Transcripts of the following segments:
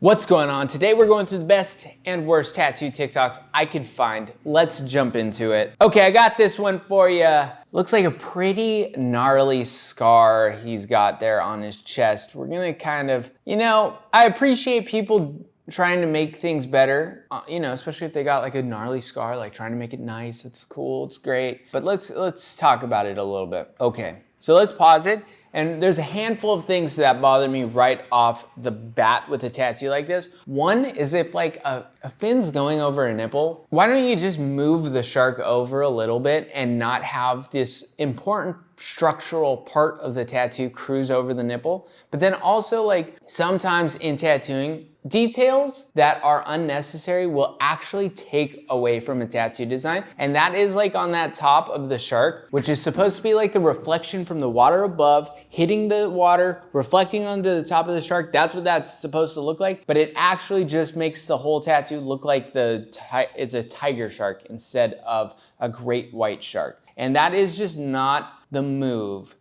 What's going on? Today we're going through the best and worst tattoo TikToks I could find. Let's jump into it. Okay, I got this one for you. Looks like a pretty gnarly scar he's got there on his chest. We're gonna kind of, I appreciate people trying to make things better, especially if they got like a gnarly scar, like trying to make it nice. It's cool, it's great. But let's talk about it a little bit. Okay, so let's pause it. And there's a handful of things that bother me right off the bat with a tattoo like this. One is if like a fin's going over a nipple, why don't you just move the shark over a little bit and not have this important structural part of the tattoo cruise over the nipple? But then also, like, sometimes in tattooing, details that are unnecessary will actually take away from a tattoo design. And that is like on that top of the shark, which is supposed to be like the reflection from the water above, hitting the water, reflecting onto the top of the shark. That's what that's supposed to look like. But it actually just makes the whole tattoo look like it's a tiger shark instead of a great white shark. And that is just not the move,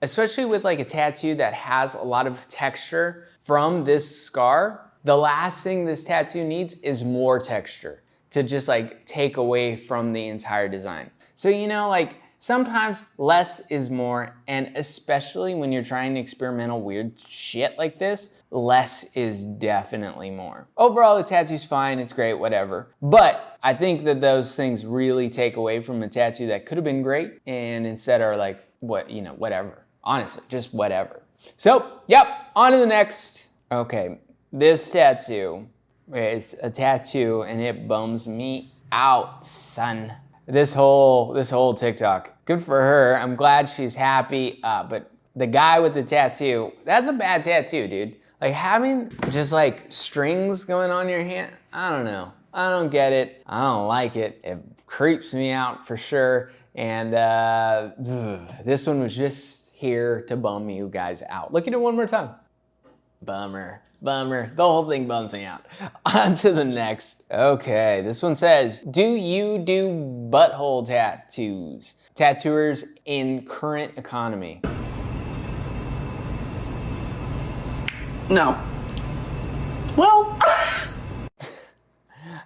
especially with like a tattoo that has a lot of texture from this scar. The last thing this tattoo needs is more texture to just like take away from the entire design. So, like sometimes less is more, and especially when you're trying experimental weird shit like this, less is definitely more. Overall, the tattoo's fine, it's great, whatever. But I think that those things really take away from a tattoo that could have been great and instead are like, whatever. Honestly, just whatever. So, on to the next. Okay, this tattoo is a tattoo and it bums me out, son. This whole TikTok, good for her. I'm glad she's happy, but the guy with the tattoo, that's a bad tattoo, dude. Like having just like strings going on your hand, I don't know. I don't get it. I don't like it. It creeps me out for sure. And this one was just here to bum you guys out. Look at it one more time. Bummer. The whole thing bums me out. On to the next. Okay, this one says, do you do butthole tattoos? Tattooers in current economy. No. Well,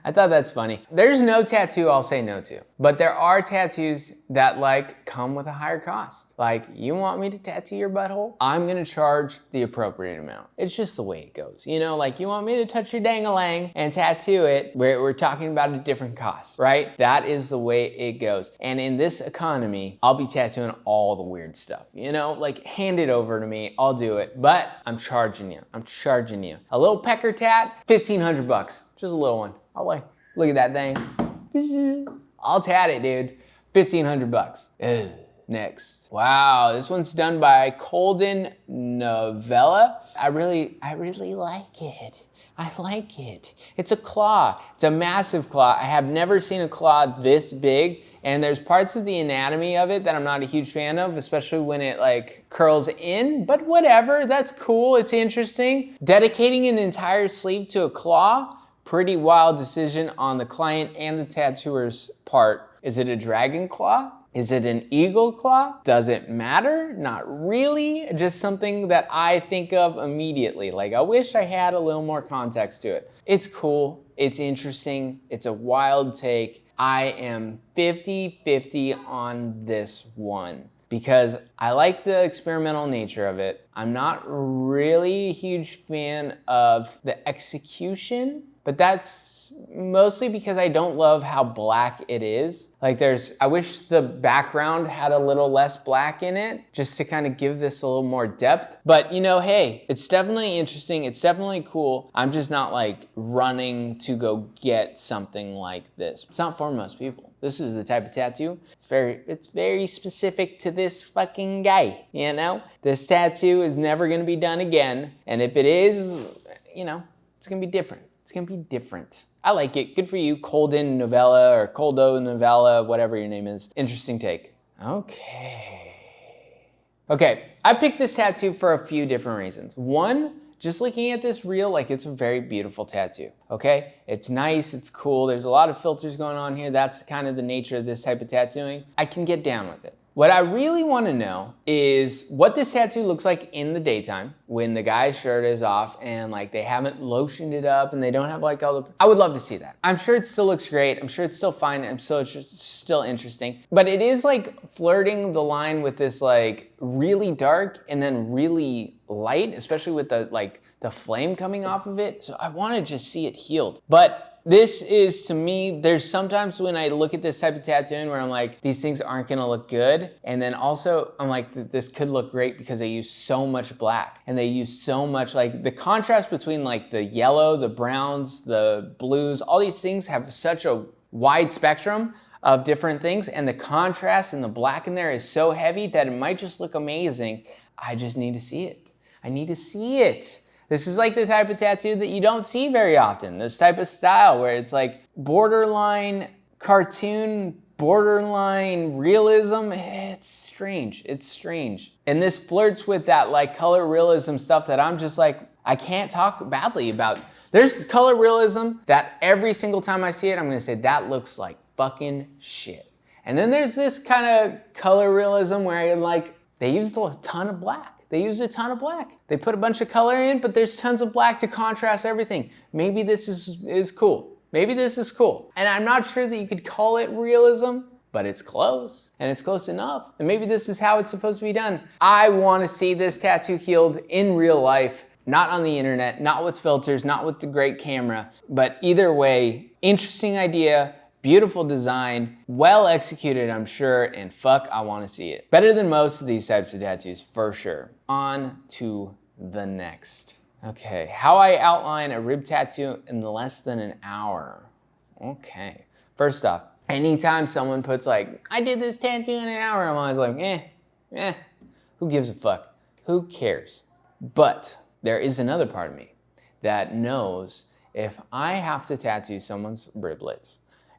I thought that's funny. There's no tattoo I'll say no to, but there are tattoos that like come with a higher cost. Like, you want me to tattoo your butthole? I'm gonna charge the appropriate amount. It's just the way it goes. Like you want me to touch your dang-a-lang and tattoo it, we're talking about a different cost, right? That is the way it goes. And in this economy, I'll be tattooing all the weird stuff, like hand it over to me, I'll do it, but I'm charging you. A little pecker tat, 1,500 bucks, just a little one. I'll like, look at that thing. I'll tat it, dude. 1,500 bucks. Ugh. Next. Wow, this one's done by Colden Novella. I really like it. I like it. It's a claw. It's a massive claw. I have never seen a claw this big, and there's parts of the anatomy of it that I'm not a huge fan of, especially when it like curls in, but whatever, that's cool, it's interesting. Dedicating an entire sleeve to a claw, pretty wild decision on the client and the tattooer's part. Is it a dragon claw? Is it an eagle claw? Does it matter? Not really. Just something that I think of immediately. Like, I wish I had a little more context to it. It's cool. It's interesting. It's a wild take. I am 50-50 on this one because I like the experimental nature of it. I'm not really a huge fan of the execution, but that's mostly because I don't love how black it is. Like I wish the background had a little less black in it, just to kind of give this a little more depth. But hey, it's definitely interesting, it's definitely cool. I'm just not like running to go get something like this. It's not for most people. This is the type of tattoo, it's very specific to this fucking guy, This tattoo is never gonna be done again. And if it is, it's gonna be different. It's gonna be different. I like it. Good for you, Colden Novella or Coldo Novella, whatever your name is. Interesting take. Okay, I picked this tattoo for a few different reasons. One, just looking at this reel, like it's a very beautiful tattoo, okay? It's nice, it's cool, there's a lot of filters going on here. That's kind of the nature of this type of tattooing. I can get down with it. What I really want to know is what this tattoo looks like in the daytime when the guy's shirt is off and like they haven't lotioned it up and they don't have like all the, I would love to see that. I'm sure it still looks great. I'm sure it's still fine. It's still interesting, but it is like flirting the line with this like really dark and then really light, especially with the like the flame coming off of it. So I want to just see it healed. But this is, to me, there's sometimes when I look at this type of tattooing where I'm like, these things aren't gonna look good. And then also I'm like, this could look great because they use so much black and they use so much, like the contrast between like the yellow, the browns, the blues, all these things have such a wide spectrum of different things. And the contrast and the black in there is so heavy that it might just look amazing. I just need to see it. I need to see it. This is like the type of tattoo that you don't see very often. This type of style where it's like borderline cartoon, borderline realism. It's strange. It's strange. And this flirts with that like color realism stuff that I'm just like, I can't talk badly about. There's color realism that every single time I see it, I'm gonna say that looks like fucking shit. And then there's this kind of color realism where like they used a ton of black. They use a ton of black. They put a bunch of color in, but there's tons of black to contrast everything. Maybe this is cool. Maybe this is cool. And I'm not sure that you could call it realism, but it's close and it's close enough. And maybe this is how it's supposed to be done. I want to see this tattoo healed in real life, not on the internet, not with filters, not with the great camera, but either way, interesting idea. Beautiful design, well executed, I'm sure, and fuck, I wanna see it. Better than most of these types of tattoos, for sure. On to the next. Okay, how I outline a rib tattoo in less than an hour. Okay, first off, anytime someone puts like, I did this tattoo in an hour, I'm always like, who gives a fuck? Who cares? But there is another part of me that knows if I have to tattoo someone's riblets,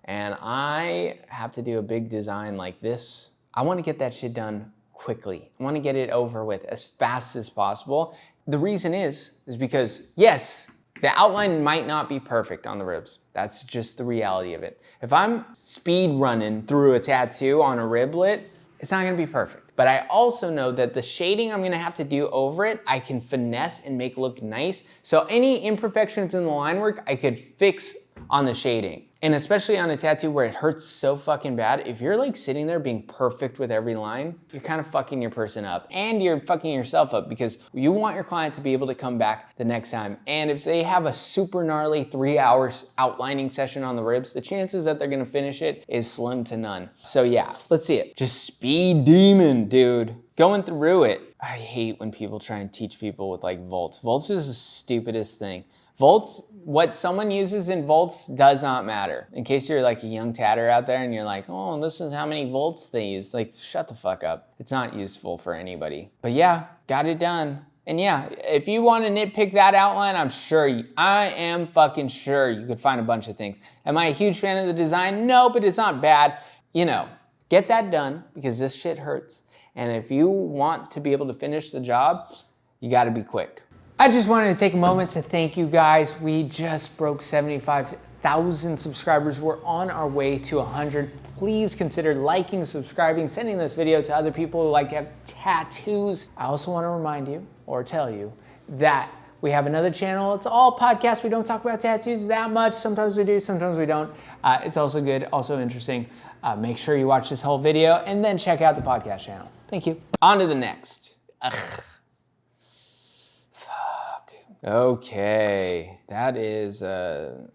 and I have to do a big design like this, I wanna get that shit done quickly. I wanna get it over with as fast as possible. The reason is because yes, the outline might not be perfect on the ribs. That's just the reality of it. If I'm speed running through a tattoo on a riblet, it's not gonna be perfect. But I also know that the shading I'm gonna have to do over it, I can finesse and make look nice. So any imperfections in the line work, I could fix on the shading. And especially on a tattoo where it hurts so fucking bad, if you're like sitting there being perfect with every line, you're kind of fucking your person up and you're fucking yourself up because you want your client to be able to come back the next time. And if they have a super gnarly 3 hours outlining session on the ribs, the chances that they're gonna finish it is slim to none. So yeah, let's see it. Just speed demon, dude. Going through it. I hate when people try and teach people with like volts. Volts is the stupidest thing. Volts, what someone uses in volts does not matter. In case you're like a young tatter out there and you're like, oh, this is how many volts they use. Like, shut the fuck up. It's not useful for anybody. But yeah, got it done. And yeah, if you want to nitpick that outline, I am fucking sure you could find a bunch of things. Am I a huge fan of the design? No, but it's not bad. You know, get that done because this shit hurts. And if you want to be able to finish the job, you gotta be quick. I just wanted to take a moment to thank you guys. We just broke 75,000 subscribers. We're on our way to 100. Please consider liking, subscribing, sending this video to other people who like to have tattoos. I also want to remind you or tell you that we have another channel. It's all podcasts. We don't talk about tattoos that much. Sometimes we do, sometimes we don't. It's also good, also interesting. Make sure you watch this whole video and then check out the podcast channel. Thank you. On to the next. Okay, that is, this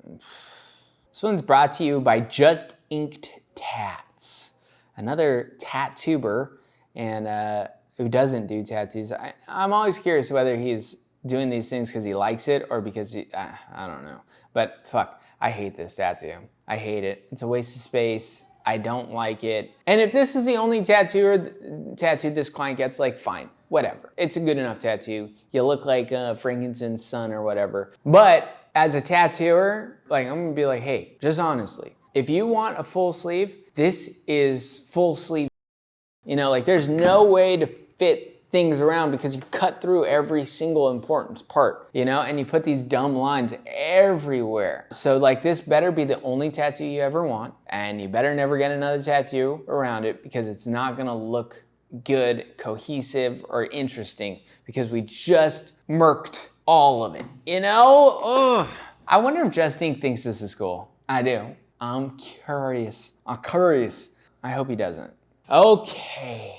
one's brought to you by Just Inked Tats, another tattoober, and who doesn't do tattoos. I'm always curious whether he's doing these things because he likes it or because I don't know. But fuck, I hate this tattoo. I hate it. It's a waste of space. I don't like it. And if this is the only tattoo this client gets, like fine, whatever. It's a good enough tattoo. You look like Frankenstein's son or whatever. But as a tattooer, like I'm gonna be like, hey, just honestly, if you want a full sleeve, this is full sleeve. You know, like there's no way to fit things around because you cut through every single important part, you know, and you put these dumb lines everywhere. So like this better be the only tattoo you ever want, and you better never get another tattoo around it because it's not gonna look good, cohesive, or interesting because we just murked all of it, you know? Ugh. I wonder if Justine thinks this is cool. I do. I'm curious. I hope he doesn't. Okay,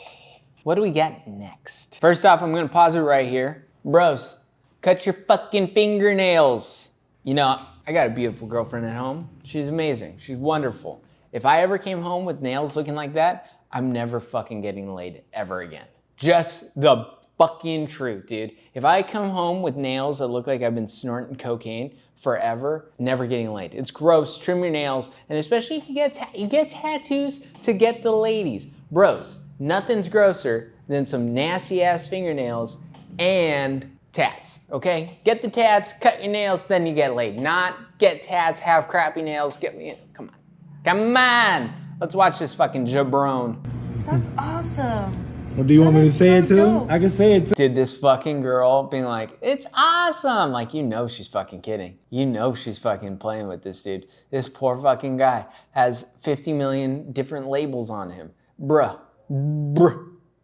what do we got next? First off, I'm gonna pause it right here. Bros, cut your fucking fingernails. You know, I got a beautiful girlfriend at home. She's amazing, she's wonderful. If I ever came home with nails looking like that, I'm never fucking getting laid ever again. Just the fucking truth, dude. If I come home with nails that look like I've been snorting cocaine forever, never getting laid. It's gross, trim your nails, and especially if you get tattoos to get the ladies. Bros, nothing's grosser than some nasty ass fingernails and tats, okay? Get the tats, cut your nails, then you get laid. Not get tats, have crappy nails, come on. Come on! Let's watch this fucking jabron. That's awesome. Well, do you want me to say it too? dope. I can say it too. Did this fucking girl being like, it's awesome. Like, you know she's fucking kidding. You know she's fucking playing with this dude. This poor fucking guy has 50 million different labels on him. Bruh.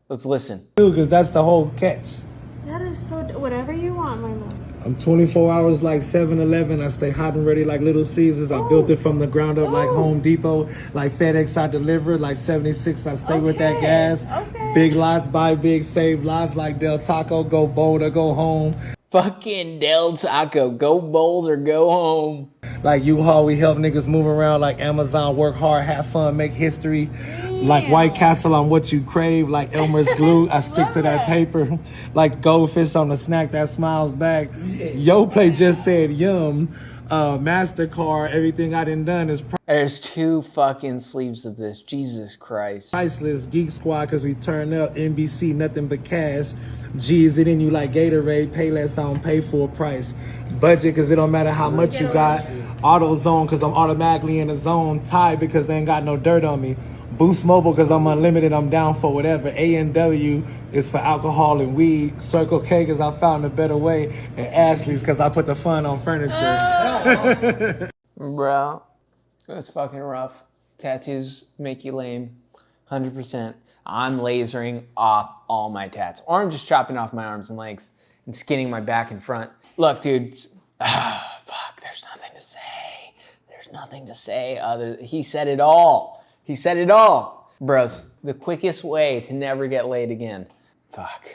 Let's listen. Because that's the whole catch. That is so whatever you want, my love. I'm 24 hours like 7-Eleven. I stay hot and ready like Little Caesars. I built it from the ground up like Home Depot. Like FedEx, I deliver. Like 76, I stay with that gas. Okay. Big lots, buy big, save lots. Like Del Taco, go bold or go home. Fucking Del Taco, go bold or go home. Like U-Haul, we help niggas move around. Like Amazon, work hard, have fun, make history. Like White Castle, I'm what you crave. Like Elmer's glue, I stick to that paper. Like goldfish on the snack that smiles back. Yo Play just said yum. MasterCard, everything I done is There's 2 fucking sleeves of this. Jesus Christ. priceless. Geek Squad, cause we turn up. NBC, nothing but cash. G's it in you like Gatorade. Pay less, I don't pay full price. Budget, cause it don't matter how much you got. AutoZone, cause I'm automatically in the zone. Tide, because they ain't got no dirt on me. Boost Mobile, cause I'm unlimited, I'm down for whatever. A&W is for alcohol and weed. Circle K, cause I found a better way. And Ashley's, cause I put the fun on furniture. Bro, that's fucking rough. Tattoos make you lame. 100%. I'm lasering off all my tats. Or I'm just chopping off my arms and legs and skinning my back and front. Look, dude. Fuck, there's nothing to say. There's nothing to say he said it all. He said it all. Bros, the quickest way to never get laid again. Fuck.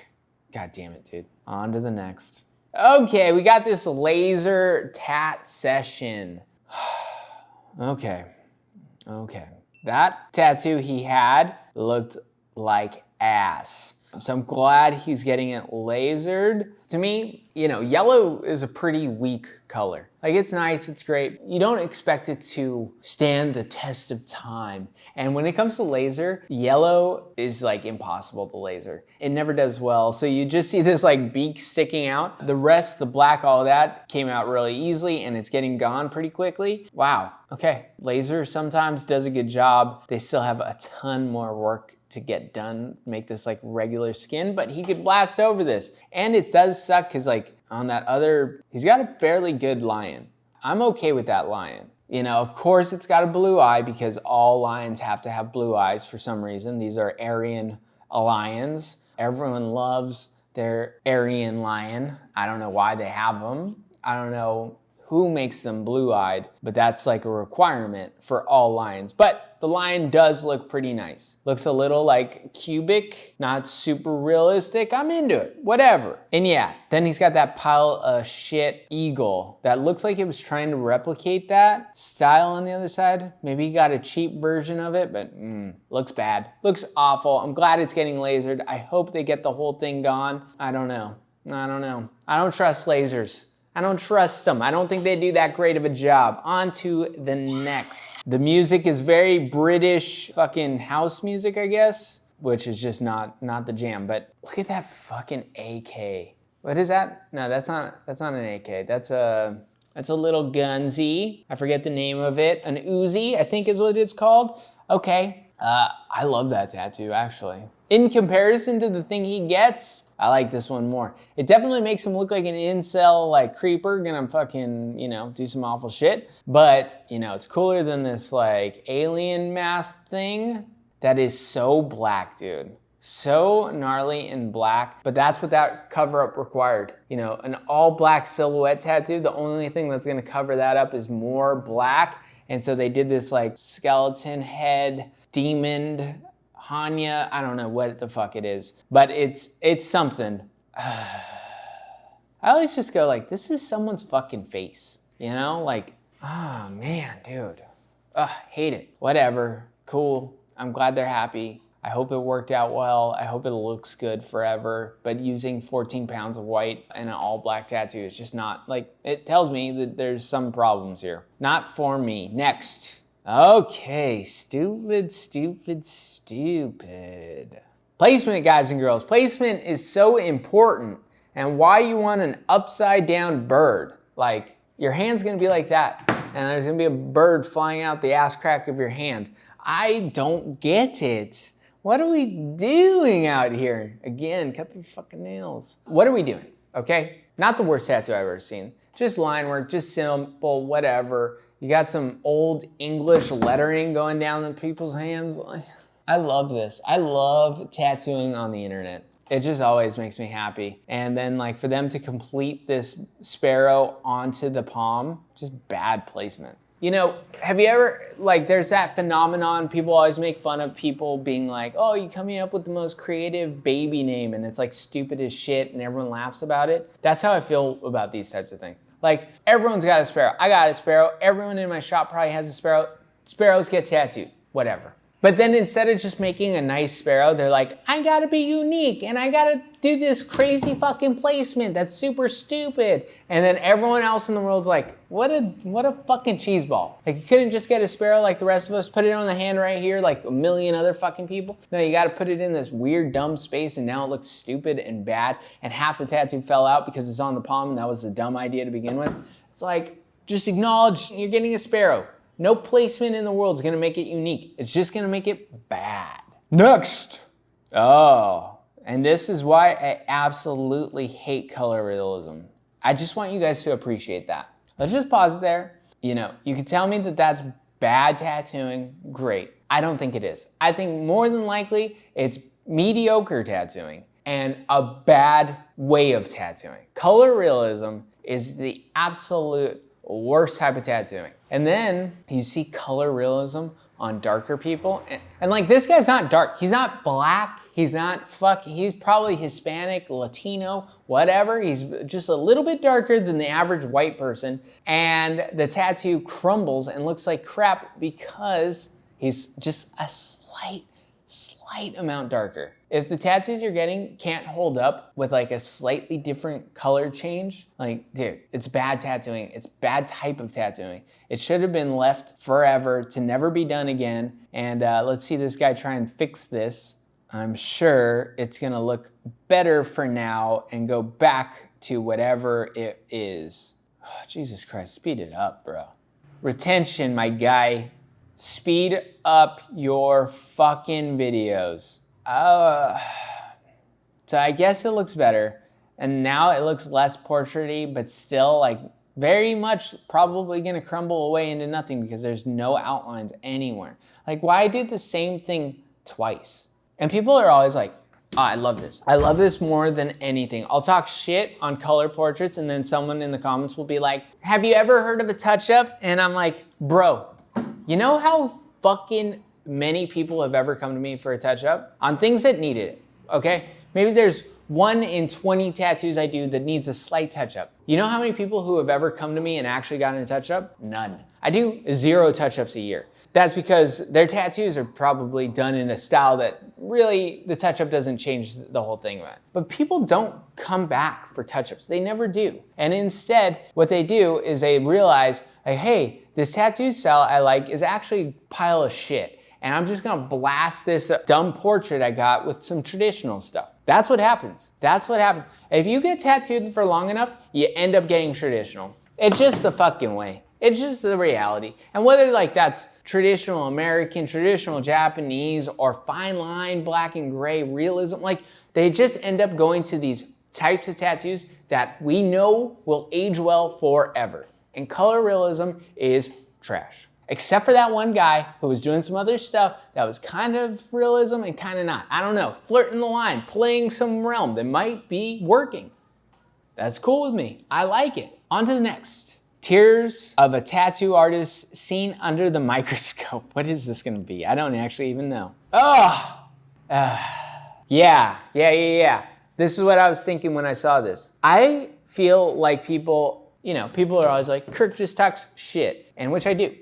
God damn it, dude. On to the next. Okay, we got this laser tat session. Okay. That tattoo he had looked like ass. So I'm glad he's getting it lasered. To me, you know, yellow is a pretty weak color. Like, it's nice, it's great. You don't expect it to stand the test of time. And when it comes to laser, yellow is like impossible to laser. It never does well. So you just see this like beak sticking out. The rest, the black, all of that came out really easily and it's getting gone pretty quickly. Wow, okay. Laser sometimes does a good job. They still have a ton more work to get done, make this like regular skin, but he could blast over this. And it does suck because like on that other, he's got a fairly good lion. I'm okay with that lion. You know, of course it's got a blue eye because all lions have to have blue eyes for some reason. These are Aryan lions. Everyone loves their Aryan lion. I don't know why they have them. I don't know who makes them blue-eyed, but that's like a requirement for all lions. But the lion does look pretty nice. Looks a little like cubic, not super realistic. I'm into it, whatever. And yeah, then he's got that pile of shit eagle that looks like it was trying to replicate that style on the other side. Maybe he got a cheap version of it, but looks bad. Looks awful. I'm glad it's getting lasered. I hope they get the whole thing gone. I don't know. I don't trust lasers. I don't trust them. I don't think they do that great of a job. On to the next. The music is very British fucking house music, I guess, which is just not the jam. But look at that fucking AK. What is that? No, that's not an AK. That's a little gunzy. I forget the name of it. An Uzi, I think is what it's called. Okay. I love that tattoo, actually. In comparison to the thing he gets, I like this one more. It definitely makes him look like an incel, like creeper, gonna fucking, you know, do some awful shit. But, you know, it's cooler than this like alien mask thing that is so black, dude. So gnarly and black, but that's what that cover up required. You know, an all black silhouette tattoo, the only thing that's gonna cover that up is more black. And so they did this like skeleton head, demon, Hanya, I don't know what the fuck it is, but it's something. I always just go like, this is someone's fucking face, you know? Like, oh man, dude. Ugh, hate it. Whatever, cool. I'm glad they're happy. I hope it worked out well. I hope it looks good forever. But using 14 pounds of white and an all black tattoo is just not, like, it tells me that there's some problems here. Not for me. Next. Okay, stupid. Placement, guys and girls. Placement is so important. And why you want an upside down bird. Like, your hand's gonna be like that. And there's gonna be a bird flying out the ass crack of your hand. I don't get it. What are we doing out here? Again, cut the fucking nails. What are we doing, okay? Not the worst tattoo I've ever seen. Just line work, just simple, whatever. You got some old English lettering going down in people's hands. I love this. I love tattooing on the internet. It just always makes me happy. And then like for them to complete this sparrow onto the palm, just bad placement. You know, have you ever, like there's that phenomenon, people always make fun of people being like, oh, you coming up with the most creative baby name and it's like stupid as shit and everyone laughs about it. That's how I feel about these types of things. Like everyone's got a sparrow. I got a sparrow. Everyone in my shop probably has a sparrow. Sparrows get tattooed, whatever. But then instead of just making a nice sparrow, they're like, I gotta be unique and I gotta do this crazy fucking placement that's super stupid. And then everyone else in the world's like, what a fucking cheeseball. Like you couldn't just get a sparrow like the rest of us, put it on the hand right here like a million other fucking people. No, you gotta put it in this weird dumb space and now it looks stupid and bad and half the tattoo fell out because it's on the palm and that was a dumb idea to begin with. It's like, just acknowledge you're getting a sparrow. No placement in the world is gonna make it unique. It's just gonna make it bad. Next. Oh, and this is why I absolutely hate color realism. I just want you guys to appreciate that. Let's just pause it there. You know, you can tell me that that's bad tattooing, great. I don't think it is. I think more than likely it's mediocre tattooing and a bad way of tattooing. Color realism is the absolute worst type of tattooing. And then you see color realism on darker people. And like this guy's not dark. He's not black. He's not he's probably Hispanic, Latino, whatever. He's just a little bit darker than the average white person. And the tattoo crumbles and looks like crap because he's just a slight amount darker. If the tattoos you're getting can't hold up with like a slightly different color change, like dude, it's bad tattooing. It's bad type of tattooing. It should have been left forever to never be done again. And let's see this guy try and fix this. I'm sure it's gonna look better for now and go back to whatever it is. Oh, Jesus Christ, speed it up, bro. Retention, my guy. Speed up your fucking videos. So I guess it looks better. And now it looks less portrait-y, but still like very much probably gonna crumble away into nothing because there's no outlines anywhere. Like why do the same thing twice? And people are always like, oh, I love this. I love this more than anything. I'll talk shit on color portraits and then someone in the comments will be like, have you ever heard of a touch-up? And I'm like, bro, you know how fucking many people have ever come to me for a touch-up? On things that needed it, okay? Maybe there's 1 in 20 tattoos I do that needs a slight touch-up. You know how many people who have ever come to me and actually gotten a touch-up? None. I do 0 touch-ups a year. That's because their tattoos are probably done in a style that really the touch-up doesn't change the whole thing about. But people don't come back for touch-ups. They never do. And instead, what they do is they realize, like, hey, this tattoo style I like is actually a pile of shit. And I'm just gonna blast this dumb portrait I got with some traditional stuff. That's what happens. That's what happens. If you get tattooed for long enough, you end up getting traditional. It's just the fucking way. It's just the reality. And whether like that's traditional American, traditional Japanese, or fine line, black and gray realism, like they just end up going to these types of tattoos that we know will age well forever. And color realism is trash. Except for that one guy who was doing some other stuff that was kind of realism and kind of not. I don't know, flirting the line, playing some realm that might be working. That's cool with me. I like it. On to the next. Tears of a tattoo artist seen under the microscope. What is this gonna be? I don't actually even know. Yeah. This is what I was thinking when I saw this. I feel like people are always like, Kirk just talks shit. And which I do.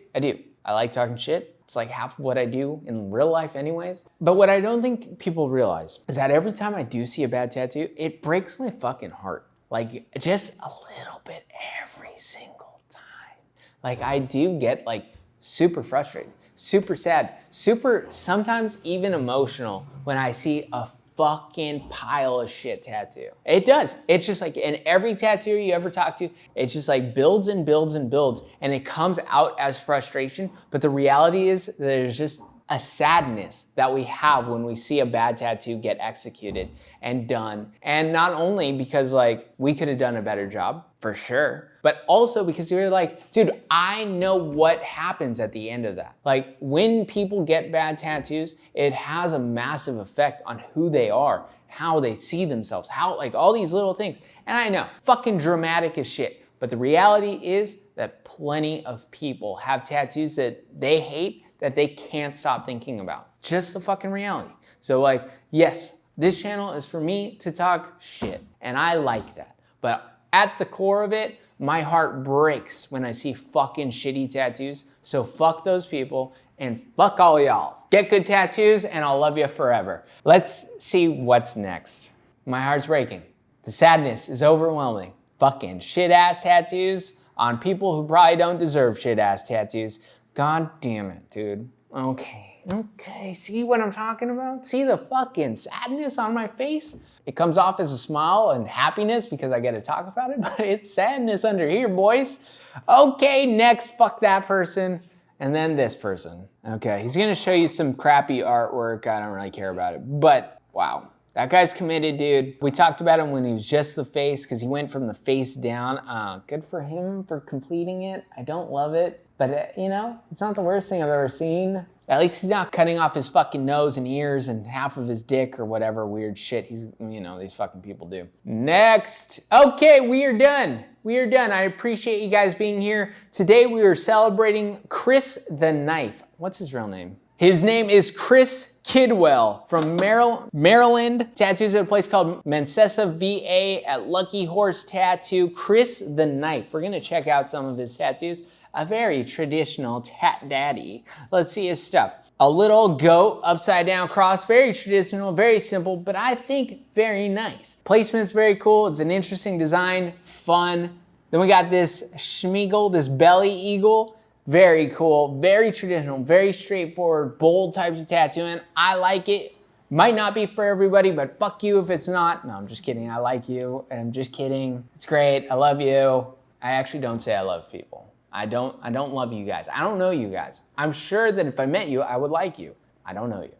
I like talking shit. It's like half of what I do in real life anyways. But what I don't think people realize is that every time I do see a bad tattoo, it breaks my fucking heart. Like just a little bit every single time. Like I do get like super frustrated, super sad, super sometimes even emotional when I see a fucking pile of shit tattoo. It does. It's just like in every tattoo you ever talk to, it just like builds and builds and builds, and it comes out as frustration. But the reality is there's just a sadness that we have when we see a bad tattoo get executed and done. And not only because like we could have done a better job, for sure, but also because you're like, dude, I know what happens at the end of that. Like when people get bad tattoos, it has a massive effect on who they are, how they see themselves, how like all these little things. And I know, fucking dramatic as shit. But the reality is that plenty of people have tattoos that they hate that they can't stop thinking about. Just the fucking reality. So like, yes, this channel is for me to talk shit, and I like that. But at the core of it, my heart breaks when I see fucking shitty tattoos. So fuck those people and fuck all y'all. Get good tattoos and I'll love you forever. Let's see what's next. My heart's breaking. The sadness is overwhelming. Fucking shit ass tattoos on people who probably don't deserve shit ass tattoos. God damn it, dude. Okay, see what I'm talking about? See the fucking sadness on my face? It comes off as a smile and happiness because I get to talk about it, but it's sadness under here, boys. Okay, next, fuck that person. And then this person. Okay, he's gonna show you some crappy artwork. I don't really care about it, but wow. That guy's committed, dude. We talked about him when he was just the face because he went from the face down. Good for him for completing it. I don't love it, but you know, it's not the worst thing I've ever seen. At least he's not cutting off his fucking nose and ears and half of his dick or whatever weird shit these fucking people do. Next. Okay, we are done. I appreciate you guys being here. Today we are celebrating Chris the Knife. What's his real name? His name is Chris Kidwell from Maryland. Tattoos at a place called Mansessa VA at Lucky Horse Tattoo. Chris the Knife. We're gonna check out some of his tattoos. A very traditional tat daddy. Let's see his stuff. A little goat, upside down cross, very traditional, very simple, but I think very nice. Placement's very cool. It's an interesting design, fun. Then we got this schmeagle, this belly eagle. Very cool, very traditional, very straightforward, bold types of tattooing. I like it. Might not be for everybody, but fuck you if it's not. No, I'm just kidding. I like you. I'm just kidding. It's great. I love you. I actually don't say I love people. I don't love you guys. I don't know you guys. I'm sure that if I met you, I would like you. I don't know you.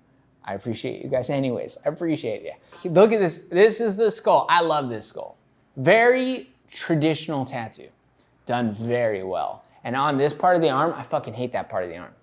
I appreciate you guys anyways. I appreciate you. Look at this. This is the skull. I love this skull. Very traditional tattoo. Done very well. And on this part of the arm, I fucking hate that part of the arm.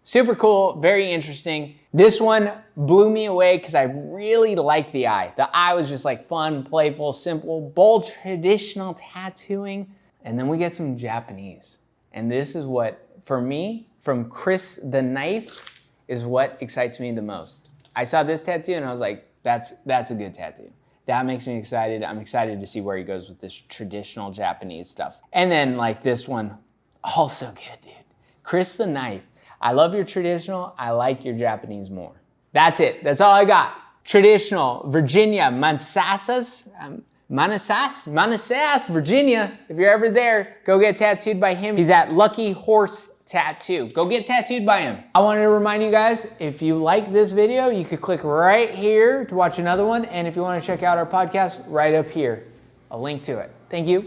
Super cool, very interesting. This one blew me away because I really like the eye. The eye was just like fun, playful, simple, bold, traditional tattooing. And then we get some Japanese. And this is what, for me, from Chris the Knife, is what excites me the most. I saw this tattoo and I was like, that's a good tattoo. That makes me excited. I'm excited to see where he goes with this traditional Japanese stuff. And then like this one, also good, dude. Chris the Knife. I love your traditional. I like your Japanese more. That's it. That's all I got. Traditional, Virginia, Manassas, Virginia. If you're ever there, go get tattooed by him. He's at Lucky Horse Tattoo. Go get tattooed by him. I wanted to remind you guys, if you like this video, you could click right here to watch another one. And if you want to check out our podcast, right up here, a link to it. Thank you.